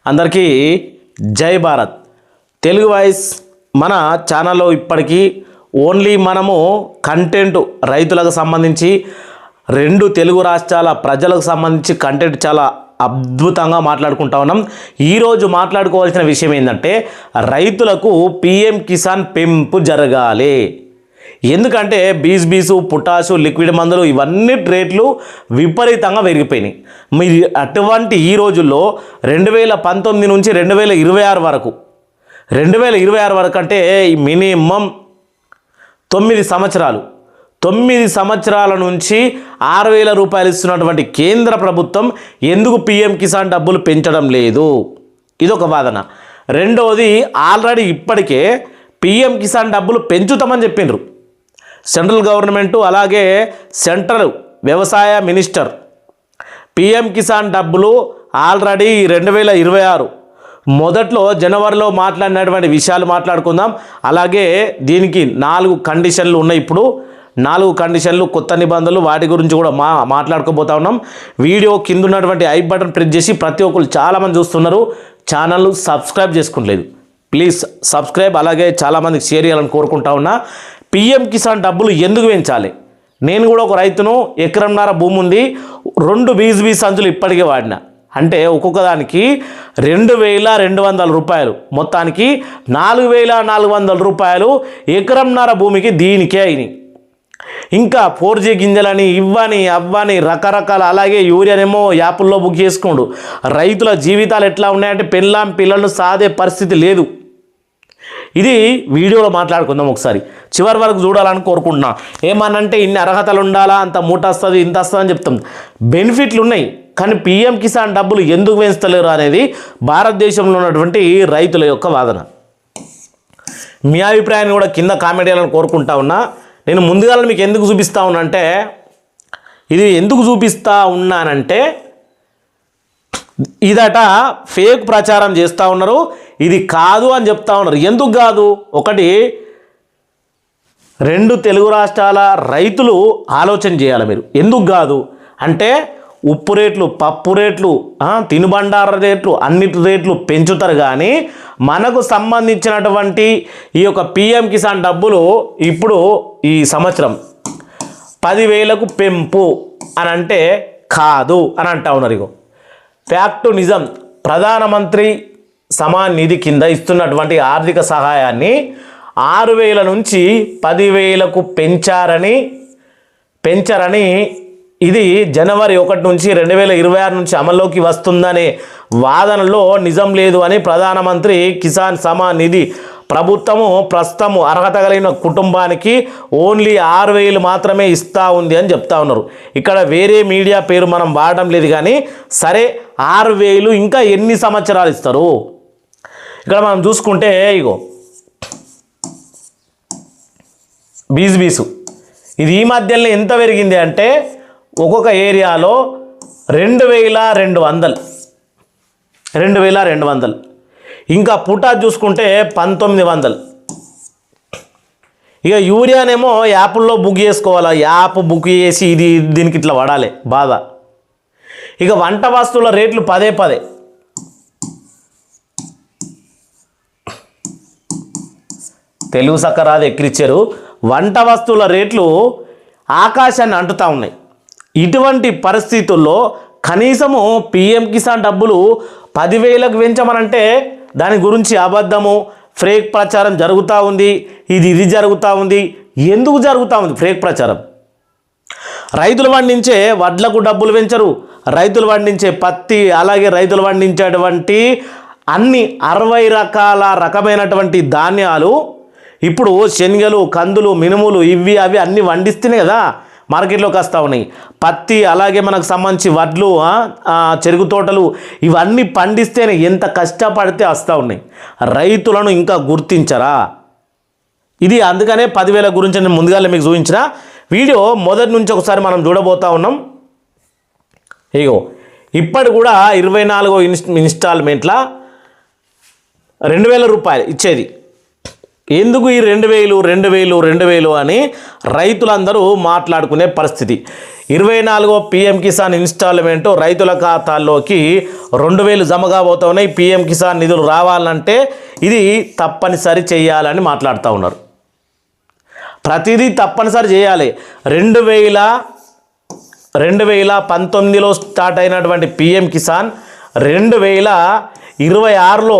అందరికీ జై భారత్. తెలుగు వాయిస్ మన ఛానల్లో ఇప్పటికీ ఓన్లీ మనము కంటెంట్ రైతులకు సంబంధించి రెండు తెలుగు రాష్ట్రాల ప్రజలకు సంబంధించి కంటెంట్ చాలా అద్భుతంగా మాట్లాడుకుంటా ఉన్నాం. ఈరోజు మాట్లాడుకోవాల్సిన విషయం ఏంటంటే రైతులకు పిఎం కిసాన్ పెంపు జరగాలి. ఎందుకంటే బీసు పొటాషు లిక్విడ్ మందులు ఇవన్నీ రేట్లు విపరీతంగా పెరిగిపోయినాయి. మీరు అటువంటి ఈ రోజుల్లో 2019 నుంచి 2026 వరకు 2026 వరకు అంటే మినిమం 9 సంవత్సరాల నుంచి 6,000 రూపాయలు ఇస్తున్నటువంటి కేంద్ర ప్రభుత్వం ఎందుకు పిఎం కిసాన్ డబ్బులు పెంచడం లేదు? ఇదొక వాదన. రెండవది, ఆల్రెడీ ఇప్పటికే పిఎం కిసాన్ డబ్బులు పెంచుతామని చెప్పిండ్రు సెంట్రల్ గవర్నమెంటు. అలాగే సెంట్రల్ వ్యవసాయ మినిస్టర్ పిఎం కిసాన్ డబ్బులు ఆల్రెడీ 2026 మొదట్లో జనవరిలో మాట్లాడినటువంటి విషయాలు మాట్లాడుకుందాం. అలాగే దీనికి 4 కండిషన్లు ఉన్నాయి. ఇప్పుడు 4 కండిషన్లు, కొత్త నిబంధనలు, వాటి గురించి కూడా మాట్లాడుకోబోతా ఉన్నాం. వీడియో కింద ఉన్నటువంటి ఐ బటన్ ప్రెస్ చేసి ప్రతి ఒక్కరు చాలామంది చూస్తున్నారు, ఛానల్ సబ్స్క్రైబ్ చేసుకోవట్లేదు. ప్లీజ్ సబ్స్క్రైబ్, అలాగే చాలామందికి షేర్ చేయాలని కోరుకుంటా ఉన్నా. పిఎం కిసాన్ డబ్బులు ఎందుకు పెంచాలి? నేను కూడా ఒక రైతును, ఎకరంన్నర భూమి ఉంది, 2 బీజీ సంచులు ఇప్పటికే వాడిన. అంటే ఒక్కొక్క దానికి 2,200 రూపాయలు, మొత్తానికి 4,400 రూపాయలు ఎకరంన్నర భూమికి దీనికే అయినాయి. ఇంకా 4G గింజలని ఇవ్వని అవ్వని రకరకాల, అలాగే యూరియానేమో యాప్ల్లో బుక్ చేసుకోండు. రైతుల జీవితాలు ఎట్లా ఉన్నాయంటే పిల్లలను సాదే పరిస్థితి లేదు. ఇది వీడియోలో మాట్లాడుకుందాం. ఒకసారి చివరి వరకు చూడాలని కోరుకుంటున్నా. ఏమనంటే ఇన్ని అర్హతలు ఉండాలా, అంత మూట వస్తుంది, ఇంత వస్తుంది అని చెప్తాం. బెనిఫిట్లు ఉన్నాయి, కానీ పిఎం కిసాన్ డబ్బులు ఎందుకు పెంచుతలేరు అనేది భారతదేశంలో ఉన్నటువంటి రైతుల యొక్క వాదన. మీ అభిప్రాయాన్ని కూడా కింద కామెంట్ చేయాలని కోరుకుంటా ఉన్నా. నేను ముందుగా మీకు ఎందుకు చూపిస్తా ఉన్నానంటే, ఇది ఎందుకు చూపిస్తా ఉన్నానంటే ఇదట ఫేక్ ప్రచారం చేస్తూ ఉన్నారు, ఇది కాదు అని చెప్తా ఉన్నారు. ఎందుకు కాదు? ఒకటి, 2 తెలుగు రాష్ట్రాల రైతులు ఆలోచన చేయాలి. మీరు ఎందుకు కాదు అంటే, ఉప్పు రేట్లు, పప్పు రేట్లు, తినుబండార రేట్లు, అన్నిటి రేట్లు పెంచుతారు. కానీ మనకు సంబంధించినటువంటి ఈ యొక్క పిఎం కిసాన్ డబ్బులు ఇప్పుడు ఈ సంవత్సరం 10,000కు పెంపు అని అంటే కాదు అని అంటా ఉన్నారు. ఇగో ఫ్యాక్టు, నిజం. ప్రధానమంత్రి సమాన్ నిధి కింద ఇస్తున్నటువంటి ఆర్థిక సహాయాన్ని 6,000 నుంచి 10,000కు పెంచారని ఇది జనవరి 1 నుంచి 2026 నుంచి అమల్లోకి వస్తుందనే వాదనలో నిజం లేదు అని ప్రధానమంత్రి కిసాన్ సమాన్ నిధి ప్రభుత్వము ప్రస్తుతము అర్హత కలిగిన కుటుంబానికి ఓన్లీ 6,000 మాత్రమే ఇస్తూ ఉంది అని చెప్తా ఉన్నారు. ఇక్కడ వేరే మీడియా పేరు మనం వాడడం లేదు. కానీ సరే, 6,000 ఇంకా ఎన్ని సంవత్సరాలు ఇస్తారు? ఇక్కడ మనం చూసుకుంటే ఇగో బీసు ఇది ఈ మధ్యలో ఎంత పెరిగింది అంటే ఒక్కొక్క ఏరియాలో 2,200. ఇంకా పొటాష్ చూసుకుంటే 1,900. ఇక యూరియానేమో యాప్ల్లో బుక్ చేసుకోవాలి. యాప్ బుక్ చేసి దీనికి ఇట్లా పడాలి బాధ. ఇక వంట వస్తువుల రేట్లు పదే తెలుగు సక్కరాది ఎక్కిరిచ్చారు. వంట వస్తువుల రేట్లు ఆకాశాన్ని అంటుతూ ఉన్నాయి. ఇటువంటి పరిస్థితుల్లో కనీసము పిఎం కిసాన్ డబ్బులు 10,000కు పెంచమనంటే దాని గురించి అబద్ధము, ఫేక్ ప్రచారం జరుగుతూ ఉంది. ఇది జరుగుతూ ఉంది. ఎందుకు జరుగుతూ ఉంది ఫేక్ ప్రచారం? రైతులు పండించే వడ్లకు డబ్బులు పెంచరు, రైతులు పండించే పత్తి, అలాగే రైతులు పండించేటువంటి అన్ని 60 రకమైనటువంటి ధాన్యాలు ఇప్పుడు శనగలు, కందులు, మినుములు, ఇవి అవి అన్నీ వండిస్తేనే కదా మార్కెట్లోకి వస్తూ ఉన్నాయి. పత్తి, అలాగే మనకు సంబంధించి వడ్లు, చెరుకు తోటలు ఇవన్నీ పండిస్తేనే ఎంత కష్టపడితే వస్తూ ఉన్నాయి. రైతులను ఇంకా గుర్తించరా? ఇది అందుకనే 10,000 గురించి నేను ముందుగా మీకు చూపించిన వీడియో మొదటి నుంచి ఒకసారి మనం చూడబోతూ ఉన్నాం. ఇగో ఇప్పటి కూడా 24వ ఇన్స్టాల్మెంట్ల 2,000 రూపాయలు ఇచ్చేది. ఎందుకు ఈ 2000 అని రైతులందరూ మాట్లాడుకునే పరిస్థితి. 24వ పిఎం కిసాన్ ఇన్స్టాల్మెంటు రైతుల ఖాతాల్లోకి 2000 జమ కాబోతున్నాయి. పిఎం కిసాన్ నిధులు రావాలంటే ఇది తప్పనిసరి చేయాలని మాట్లాడుతూ ఉన్నారు. ప్రతిదీ తప్పనిసరి చేయాలి. 2019లో స్టార్ట్ అయినటువంటి పిఎం కిసాన్ 2026లో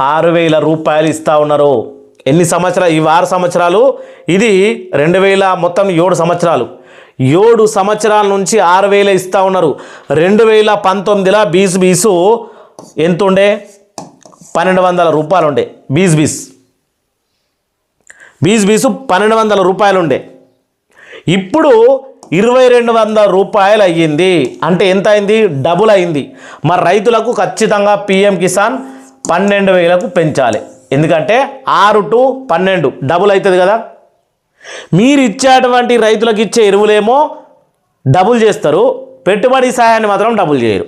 6,000 రూపాయలు ఇస్తూ ఉన్నారు. ఎన్ని సంవత్సరాలు? ఈ 6 సంవత్సరాలు, ఇది 2000 మొత్తం 7 సంవత్సరాలు. 7 సంవత్సరాల నుంచి 6,000 ఇస్తూ ఉన్నారు. 2019లో బీసు ఎంత ఉండే? 1,200 రూపాయలు ఉండే. బీసు 1,200 రూపాయలు ఉండే. ఇప్పుడు 2,200 రూపాయలు అయ్యింది. అంటే ఎంత అయింది? డబుల్ అయింది. మరి రైతులకు ఖచ్చితంగా పిఎం కిసాన్ 12,000కు పెంచాలి. ఎందుకంటే 6 to 12 డబుల్ అవుతుంది కదా. మీరు ఇచ్చేటువంటి రైతులకు ఇచ్చే ఎరువులేమో డబుల్ చేస్తారు, పెట్టుబడి సహాయాన్ని మాత్రం డబుల్ చేయరు.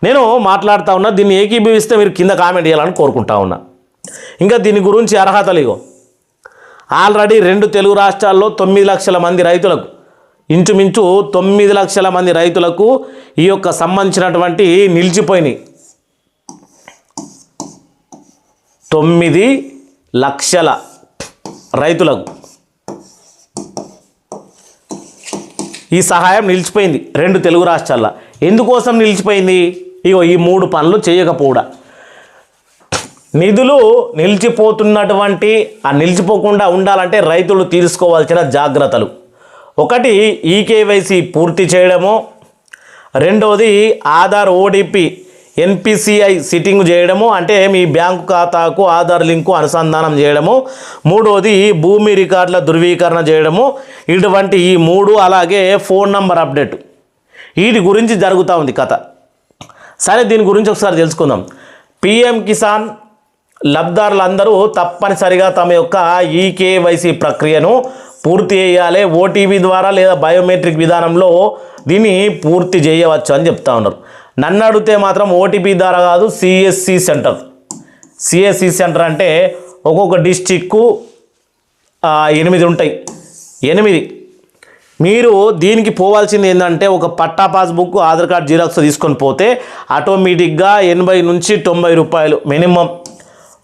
నేను మాట్లాడుతూ ఉన్నా, దీన్ని ఏకీభవిస్తే మీరు కింద కామెంట్ చేయాలని కోరుకుంటా ఉన్నా. ఇంకా దీని గురించి అర్హతలు ఇగో. ఆల్రెడీ 2 తెలుగు రాష్ట్రాల్లో 9 లక్షల మంది రైతులకు, ఇంచుమించు 9 లక్షల మంది రైతులకు ఈ యొక్క సంబంధించినటువంటి నిలిచిపోయినాయి. 9 లక్షల రైతులకు ఈ సహాయం నిలిచిపోయింది 2 తెలుగు రాష్ట్రాల్లో. ఎందుకోసం నిలిచిపోయింది? ఇగో ఈ 3 పనులు చేయకపోవడం. నిధులు నిలిచిపోతున్నటువంటి నిలిచిపోకుండా ఉండాలంటే రైతులు తీసుకోవాల్సిన జాగ్రత్తలు: 1 ఈకేవైసీ పూర్తి చేయడము, 2వది ఆధార్ ఓడిపి ఎన్పిసిఐ సిట్టింగ్ చేయడము, అంటే మీ బ్యాంకు ఖాతాకు ఆధార్ లింకు అనుసంధానం చేయడము, 3వది భూమి రికార్డుల ధృవీకరణ చేయడము. ఇటువంటి ఈ 3, అలాగే ఫోన్ నంబర్ అప్డేట్, వీటి గురించి జరుగుతూ ఉంది కథ. సరే, దీని గురించి ఒకసారి తెలుసుకుందాం. పిఎం కిసాన్ లబ్ధిదారులందరూ తప్పనిసరిగా తమ యొక్క ఈకేవైసీ ప్రక్రియను పూర్తి చేయాలి. ఓటీపీ ద్వారా లేదా బయోమెట్రిక్ విధానంలో దీన్ని పూర్తి చేయవచ్చు అని చెప్తా ఉన్నారు. నన్ను అడిగితే మాత్రం ఓటీపీ ద్వారా కాదు, సిఎస్సి సెంటర్ అంటే ఒక్కొక్క డిస్టిక్కు 8 ఉంటాయి. 8 మీరు దీనికి పోవాల్సింది ఏంటంటే, ఒక పట్టా పాస్బుక్, ఆధార్ కార్డ్ జిరాక్స్ తీసుకొని పోతే ఆటోమేటిక్గా 80 నుంచి 90 రూపాయలు మినిమం,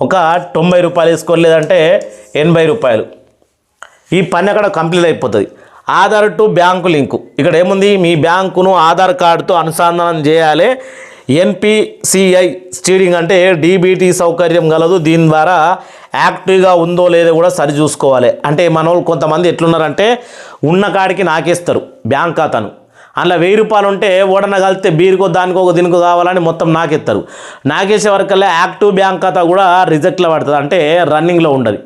ఒక 90 రూపాయలు వేసుకోవాలి, లేదంటే 80 రూపాయలు, ఈ పని అక్కడ కంప్లీట్ అయిపోతుంది. ఆధార్ టు బ్యాంకు లింకు, ఇక్కడ ఏముంది? మీ బ్యాంకును ఆధార్ కార్డుతో అనుసంధానం చేయాలి. ఎన్పిసిఐ స్టీరింగ్ అంటే డీబీటీ సౌకర్యం గలదు. దీని ద్వారా యాక్టివ్గా ఉందో లేదో కూడా సరి చూసుకోవాలి. అంటే మన వాళ్ళు కొంతమంది ఎట్లున్నారంటే, ఉన్న కాడికి నాకేస్తారు బ్యాంక్ ఖాతాను. అందులో 1000 రూపాయలు ఉంటే ఓడన కలిస్తే బీరుకో దానికో దీనికో కావాలని మొత్తం నాకెత్తారు. నాకేసే వరకల్లా యాక్టివ్ బ్యాంక్ ఖాతా కూడా రిజెక్ట్లో పడుతుంది, అంటే రన్నింగ్లో ఉండదు.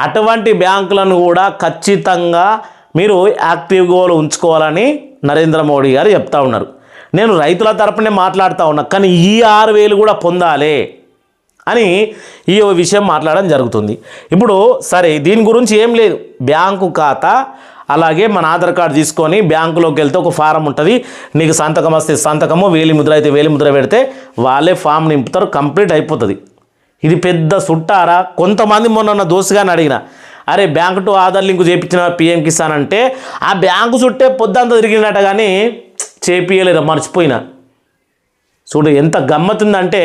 అటువంటి బ్యాంకులను కూడా ఖచ్చితంగా మీరు యాక్టివ్గా ఉంచుకోవాలని నరేంద్ర మోడీ గారు చెప్తా ఉన్నారు. నేను రైతుల తరపునే మాట్లాడుతూ ఉన్నా, కానీ ఈ 6,000 కూడా పొందాలి అని ఈ విషయం మాట్లాడడం జరుగుతుంది. ఇప్పుడు సరే, దీని గురించి ఏం లేదు. బ్యాంకు ఖాతా, అలాగే మన ఆధార్ కార్డు తీసుకొని బ్యాంకులోకి వెళ్తే ఒక ఫారం ఉంటుంది. నీకు సంతకం వస్తే సంతకము, వేలిముద్ర అయితే వేలిముద్ర పెడితే వాళ్ళే ఫామ్ నింపుతారు, కంప్లీట్ అయిపోతుంది. ఇది పెద్ద సుట్టారా? కొంతమంది మొన్న దోస్తుగాని అడిగిన, అరే బ్యాంకు టు ఆధార్ లింకు చేయించిన పిఎం కిసాన్ అంటే, ఆ బ్యాంకు చుట్టే పొద్దంతా తిరిగినట్ట కానీ చేపియలేరు, మర్చిపోయినా. చూడు ఎంత గమ్మతుందంటే,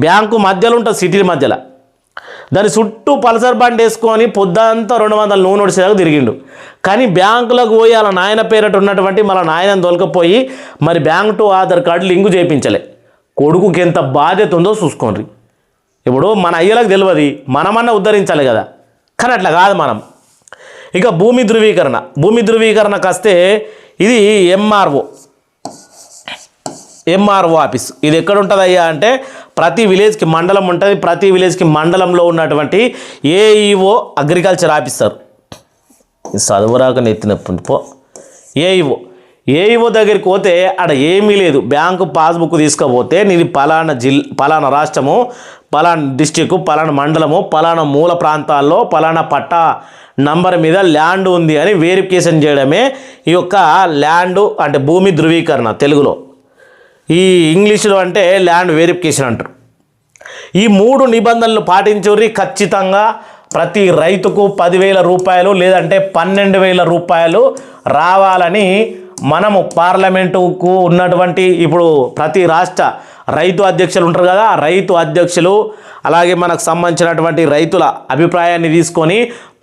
బ్యాంకు మధ్యలో ఉంటుంది, సిటీ మధ్యలో, దాని చుట్టూ పల్సర్ బండి వేసుకొని పొద్దంతా 200 నూనె వచ్చేదాకా తిరిగిండు. కానీ బ్యాంకులకు పోయి అలా నాయన పేరట ఉన్నటువంటి మన నాయనని తొలకపోయి మరి bank to Aadhaar card link చేయించలే. కొడుకుకి ఎంత బాధ్యత ఉందో చూసుకోండి. ఇప్పుడు మన అయ్యలకు తెలియదు, మనమన్నా ఉద్ధరించాలి కదా, కానీ అట్లా కాదు మనం. ఇక భూమి ధృవీకరణకు వస్తే ఇది ఎంఆర్ఓ ఆఫీస్. ఇది ఎక్కడ ఉంటుంది అయ్యా అంటే, ప్రతి విలేజ్కి మండలం ఉంటుంది. ప్రతి విలేజ్కి మండలంలో ఉన్నటువంటి ఏఈఓ అగ్రికల్చర్ ఆఫీసర్, చదువురాక నెత్తినప్పుడు పో. ఏఈఓ దగ్గరికి పోతే అక్కడ ఏమీ లేదు. బ్యాంకు పాస్బుక్ తీసుకపోతే నీది పలానా రాష్ట్రము, పలానా డిస్టిక్, పలానా మండలము, పలానా మూల ప్రాంతాల్లో పలానా పట్టా నంబర్ మీద ల్యాండ్ ఉంది అని వెరిఫికేషన్ చేయడమే ఈ యొక్క ల్యాండ్ అంటే భూమి ధృవీకరణ తెలుగులో. ఈ ఇంగ్లీష్లో అంటే ల్యాండ్ వెరిఫికేషన్ అంటారు. ఈ 3 నిబంధనలు పాటించుర్రి, ఖచ్చితంగా ప్రతి రైతుకు 10,000 రూపాయలు లేదంటే 12,000 రూపాయలు రావాలని మనము పార్లమెంటుకు ఉన్నటువంటి ఇప్పుడు ప్రతి రాష్ట్ర రైతు అధ్యక్షులు ఉంటారు కదా, ఆ రైతు అధ్యక్షులు అలాగే మనకు సంబంధించినటువంటి రైతుల అభిప్రాయాన్ని తీసుకొని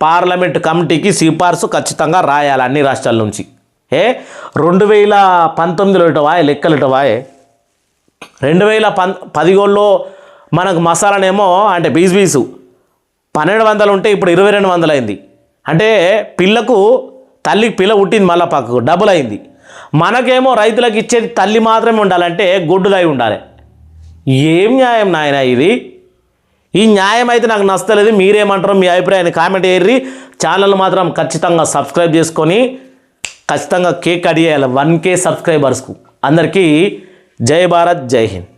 పార్లమెంట్ కమిటీకి సిఫార్సు ఖచ్చితంగా రాయాలి అన్ని రాష్ట్రాల నుంచి. 2019లో ఇటవా లెక్కలు ఇటవాయే 2011లో మనకు మసాలానేమో అంటే బీసు 1200 ఉంటే ఇప్పుడు 2200 అయింది. అంటే తల్లికి పిల్ల పుట్టింది, మళ్ళా పక్కకు డబుల్ అయింది. మనకేమో రైతులకు ఇచ్చేది తల్లి మాత్రమే ఉండాలంటే గొడ్డులై ఉండాలి. ఏం న్యాయం నాయన ఇది? ఈ న్యాయం అయితే నాకు నచ్చలేదు. మీరేమంటారో మీ అభిప్రాయాన్ని కామెంట్ చేయర్రి. ఛానల్ మాత్రం ఖచ్చితంగా సబ్స్క్రైబ్ చేసుకొని ఖచ్చితంగా కేక్ కట్ చేయాలి 1K సబ్స్క్రైబర్స్కు. అందరికీ జై భారత్, జై హింద్.